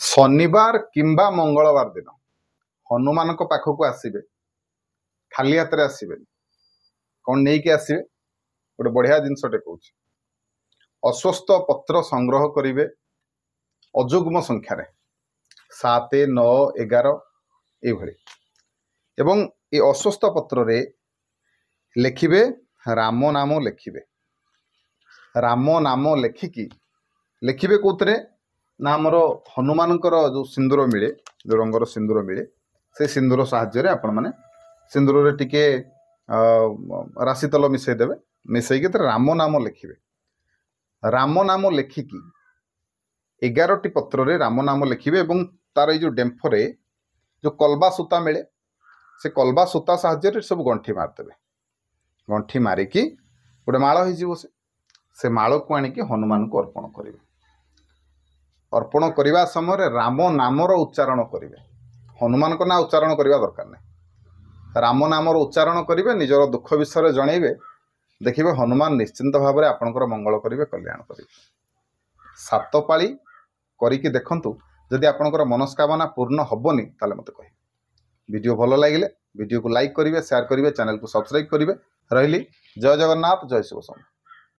शनिवार किंबा मंगलवार दिन हनुमान पाखक आसवे खाली हाथ में आसवे कौन नहीं कि आसवे गोटे बढ़िया जिनसटे कौन अस्वस्थ पत्र संग्रह करेंगे अजुग्म संख्यार 7, 9, 11 एवं ये अस्वस्थ पत्र रे लिखिबे राम नाम लिखिबे राम नाम लिखिकी लिखिबे कोतरे ना आमर हनुमान जो सिंदूर मिले जो रंगर सिंदूर मिले से सिंदूर साहाय्य आपण माने सिंदूर रे टिके राशि तल मिसईदेवे मिसईकी राम नाम लिखिबे राम नाम लिखिकी 11टी पत्र रे राम नाम लिखिबे एवं तार जो डेम्फरे जो कलबा सूता मिले से कलबा सूता साहाय्य सब गंठी मारदेवे गंठी मारिकी गोटे माल हो से माल को आनिकी हनुमान को अर्पण करेंगे अर्पण करने समय राम नामर उच्चारण करेंगे हनुमान को ना उच्चारण करने दरकार नहीं राम नामर उच्चारण करेंगे निजर दुख विषय जनइबे देखिए हनुमान निश्चिंत भाव में आपणकर मंगल करेंगे कल्याण करेंगे 7 पाली करिकी देखंतु जदि आपणकर मनस्कामना पूर्ण हेबनी ताले मते कहि वीडियो भल लगे वीडियो को लाइक करेंगे शेयर करेंगे चैनल को सब्सक्राइब करेंगे रही जय जगन्नाथ जय शिव शंकर।